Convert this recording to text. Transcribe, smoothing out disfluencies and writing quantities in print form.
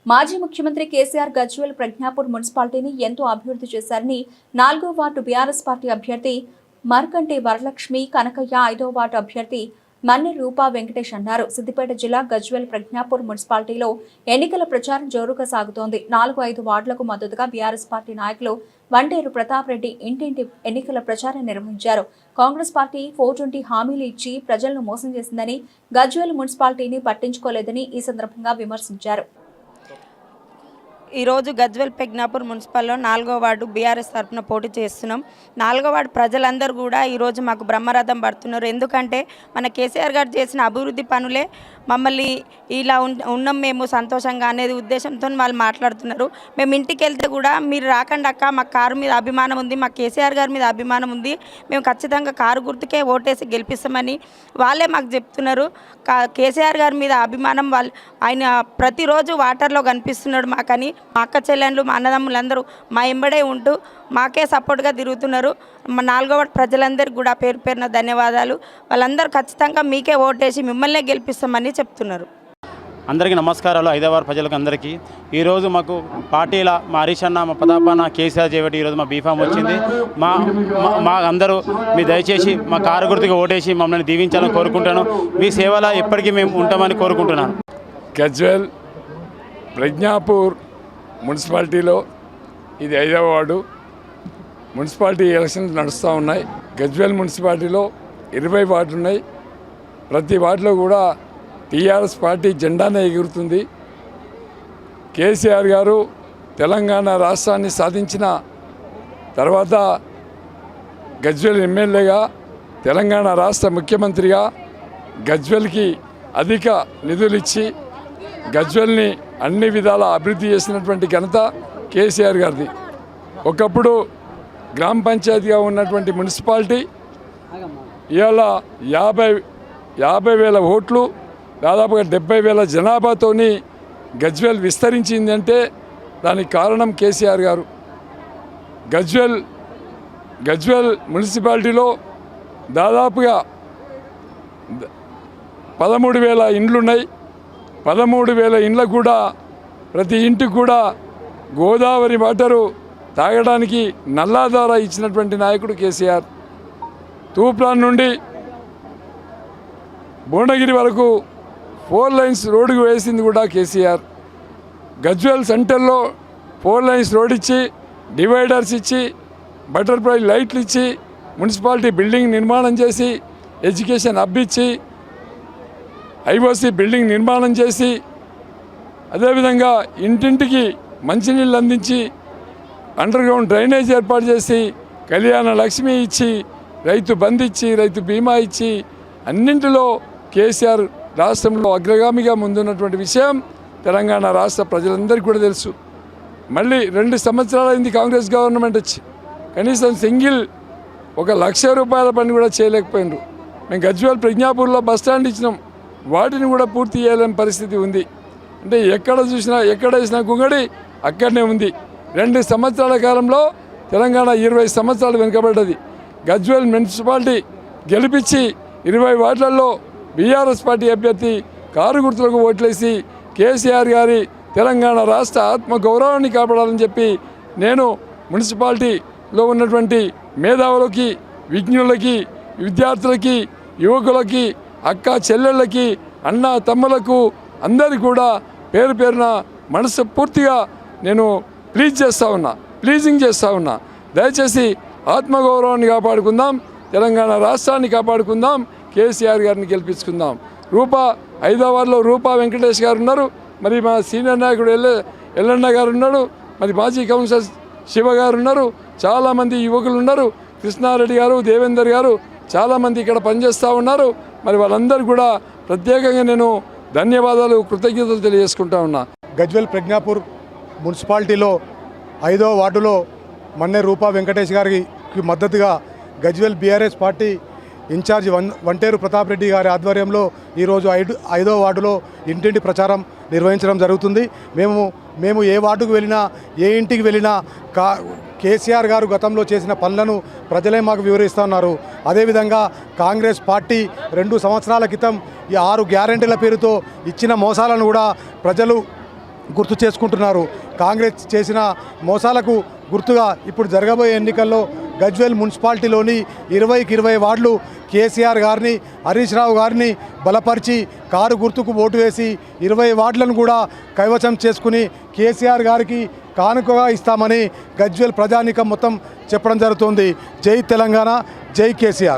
మాజీ ముఖ్యమంత్రి కేసీఆర్ గజ్వేల్ ప్రజ్ఞాపూర్ మున్సిపాలిటీని ఎంతో అభివృద్ధి చేశారని 4వ వార్డు బీఆర్ఎస్ పార్టీ అభ్యర్థి మర్కంటి వరలక్ష్మి, కనకయ్య 5వ వార్డు అభ్యర్థి మన్నె రూపా వెంకటేష్ అన్నారు. సిద్దిపేట జిల్లా గజ్వేల్ ప్రజ్ఞాపూర్ మున్సిపాలిటీలో ఎన్నికల ప్రచారం జోరుగా సాగుతోంది. 4-5 వార్డులకు మద్దతుగా బీఆర్ఎస్ పార్టీ నాయకులు వంటేరు ప్రతాప్ రెడ్డి ఇంటింటి ఎన్నికల ప్రచారం నిర్వహించారు. కాంగ్రెస్ పార్టీ 420 హామీలు ఇచ్చి ప్రజలను మోసం చేసిందని, గజ్వేల్ మున్సిపాలిటీని పట్టించుకోలేదని ఈ సందర్భంగా విమర్శించారు. ఈరోజు గజ్వేల్ ప్రజ్ఞాపూర్ మున్సిపల్లో 4వ వార్డు బీఆర్ఎస్ తరఫున పోటీ చేస్తున్నాం. 4వ వార్డు ప్రజలందరూ కూడా ఈరోజు మాకు బ్రహ్మరథం పడుతున్నారు. ఎందుకంటే మన కేసీఆర్ గారు చేసిన అభివృద్ధి పనులే మమ్మల్ని ఇలా ఉన్నాం మేము సంతోషంగా అనేది ఉద్దేశంతో వాళ్ళు మాట్లాడుతున్నారు. మేము ఇంటికి వెళ్తే కూడా మీరు రాకండి అక్క, మాకు కారు మీద అభిమానం ఉంది, మాకు కేసీఆర్ గారి మీద అభిమానం ఉంది, మేము ఖచ్చితంగా కారు గుర్తుకే ఓటేసి గెలిపిస్తామని వాళ్ళే మాకు చెప్తున్నారు. కేసీఆర్ గారి మీద అభిమానం ఆయన ప్రతిరోజు వాటర్లో కనిపిస్తున్నాడు మాకని. మా అక్క చెల్లెండ్లు, మా అన్నదమ్ములందరూ మా ఎంబడే ఉంటూ మాకే సపోర్ట్గా తిరుగుతున్నారు. మా 4వ వార్డు ప్రజలందరికీ కూడా పేరు పేరున ధన్యవాదాలు. వాళ్ళందరూ ఖచ్చితంగా మీకే ఓటేసి మిమ్మల్నే గెలిపిస్తామని చెప్తున్నారు. అందరికీ నమస్కారాలు. 5వ వార్డు ప్రజలకు అందరికీ ఈరోజు మాకు పార్టీల మా హరీష్ అన్న, మా ప్రతాపన్న, కేసీఆర్ చేయబట్టి ఈరోజు మా బీఫామ్ వచ్చింది. మా అందరూ మీ దయచేసి మా కారు గుర్తుగా ఓటేసి మమ్మల్ని దీవించాలని కోరుకుంటాను. మీ సేవలో ఎప్పటికీ మేము ఉంటామని కోరుకుంటున్నాను. గజ్వేల్ ప్రజ్ఞాపూర్ మున్సిపాలిటీలో ఇది 5వ వార్డు. మున్సిపాలిటీ ఎలక్షన్స్ నడుస్తూ ఉన్నాయి. గజ్వేల్ మున్సిపాలిటీలో 20 వార్డులు ఉన్నాయి. ప్రతి వార్డులో కూడా టీఆర్ఎస్ పార్టీ జెండానే ఎగురుతుంది. కేసీఆర్ గారు తెలంగాణ రాష్ట్రాన్ని సాధించిన తర్వాత గజ్వేల్ ఎమ్మెల్యేగా, తెలంగాణ రాష్ట్ర ముఖ్యమంత్రిగా గజ్వేల్కి అధిక నిధులు ఇచ్చి గజ్వేల్ని అన్ని విధాల అభివృద్ధి చేసినటువంటి ఘనత కేసీఆర్ గారిది. ఒకప్పుడు గ్రామ పంచాయతీగా ఉన్నటువంటి మున్సిపాలిటీ ఇవాళ 50,000 ఓట్లు, దాదాపుగా 70,000 జనాభాతోని గజ్వేల్ విస్తరించింది అంటే దానికి కారణం కేసీఆర్ గారు. గజ్వేల్ మున్సిపాలిటీలో దాదాపుగా 13,000 ఇండ్లున్నాయి. 13,000 ఇండ్లకు కూడా ప్రతి ఇంటికి కూడా గోదావరి వాటరు తాగడానికి నల్లాధార ఇచ్చినటువంటి నాయకుడు కేసీఆర్. తూప్రాన్ నుండి భువనగిరి వరకు 4 లైన్స్ రోడ్డుకు వేసింది కూడా కేసీఆర్. గజ్వేల్ సెంటర్లో 4 లైన్స్ రోడ్ ఇచ్చి, డివైడర్స్ ఇచ్చి, బటర్ఫ్లై లైట్లు ఇచ్చి, మున్సిపాలిటీ బిల్డింగ్ నిర్మాణం చేసి, ఎడ్యుకేషన్ హబ్ ఇచ్చి, ఐఓసీ బిల్డింగ్ నిర్మాణం చేసి, అదేవిధంగా ఇంటింటికి మంచినీళ్ళు అందించి, అండర్గ్రౌండ్ డ్రైనేజ్ ఏర్పాటు చేసి, కళ్యాణ లక్ష్మి ఇచ్చి, రైతు బంధు ఇచ్చి, రైతు బీమా ఇచ్చి, అన్నింటిలో కేసీఆర్ రాష్ట్రంలో అగ్రగామిగా ముందున్నటువంటి విషయం తెలంగాణ రాష్ట్ర ప్రజలందరికీ కూడా తెలుసు. మళ్ళీ 2 సంవత్సరాలైంది కాంగ్రెస్ గవర్నమెంట్ వచ్చి, కనీసం సింగిల్ 1,00,000 రూపాయల పని కూడా చేయలేకపోయినారు. మేము గజ్వేల్ ప్రజ్ఞాపూర్లో బస్టాండ్ ఇచ్చినాం, వాటిని కూడా పూర్తి చేయలేని పరిస్థితి ఉంది. అంటే ఎక్కడ చూసినా, ఎక్కడ వేసినా గుంగడి అక్కడనే ఉంది. 2 సంవత్సరాల కాలంలో తెలంగాణ 20 సంవత్సరాలు వెనుకబడ్డది. గజ్వేల్ మున్సిపాలిటీ గెలిపించి 20 వార్డులలో బీఆర్ఎస్ పార్టీ అభ్యర్థి కారు గుర్తులకు ఓట్లేసి కేసీఆర్ గారి తెలంగాణ రాష్ట్ర ఆత్మగౌరవాన్ని కాపాడాలని చెప్పి నేను మున్సిపాలిటీలో ఉన్నటువంటి మేధావులకి, విజ్ఞులకి, విద్యార్థులకి, యువకులకి, అక్క చెల్లెళ్ళకి, అన్న తమ్ములకు అందరికీ కూడా పేరు పేరున మనసు పూర్తిగా నేను ప్లీజింగ్ చేస్తూ ఉన్నా. దయచేసి ఆత్మగౌరవాన్ని కాపాడుకుందాం, తెలంగాణ రాష్ట్రాన్ని కాపాడుకుందాం, కేసీఆర్ గారిని గెలిపించుకుందాం. 5వ వార్డులో రూపా వెంకటేష్ గారు ఉన్నారు, మరి మా సీనియర్ నాయకుడు ఎల్లన్న గారు ఉన్నాడు, మరి మాజీ కౌన్సిలర్ శివ గారు ఉన్నారు, చాలామంది యువకులు ఉన్నారు, కృష్ణారెడ్డి గారు, దేవేందర్ గారు, చాలామంది ఇక్కడ పనిచేస్తూ ఉన్నారు. మరి వాళ్ళందరూ కూడా ప్రత్యేకంగా నేను ధన్యవాదాలు, కృతజ్ఞతలు తెలియజేసుకుంటా ఉన్నా. గజ్వేల్ ప్రజ్ఞాపూర్ మున్సిపాలిటీలో 5వ వార్డులో మన్నె రూపా వెంకటేష్ గారికి మద్దతుగా Gajwel BRS party incharge Vanteru Pratap Reddy గారి ఆధ్వర్యంలో ఈరోజు 5వ వార్డులో ఇంటింటి ప్రచారం నిర్వహించడం జరుగుతుంది. మేము ఏ వార్డుకు వెళ్ళినా, ఏ ఇంటికి వెళ్ళినా కేసీఆర్ గారు గతంలో చేసిన పనులను ప్రజలే మాకు వివరిస్తున్నారు. అదేవిధంగా కాంగ్రెస్ పార్టీ 2 సంవత్సరాల క్రితం ఈ 6 గ్యారెంటీల పేరుతో ఇచ్చిన మోసాలను కూడా ప్రజలు గుర్తు చేసుకుంటున్నారు. కాంగ్రెస్ చేసిన మోసాలకు గుర్తుగా ఇప్పుడు జరగబోయే ఎన్నికల్లో గజ్వేల్ మున్సిపాలిటీలోని 20కి 20 వార్డులు కేసీఆర్ గారిని, హరీష్ రావు గారిని బలపరిచి కారు గుర్తుకు ఓటు వేసి 20 వార్డులను కూడా కైవసం చేసుకుని కేసీఆర్ గారికి కానుకగా ఇస్తామని గజ్వేల్ ప్రజానీకం మొత్తం చెప్పడం జరుగుతుంది. జై తెలంగాణ, జై కేసీఆర్.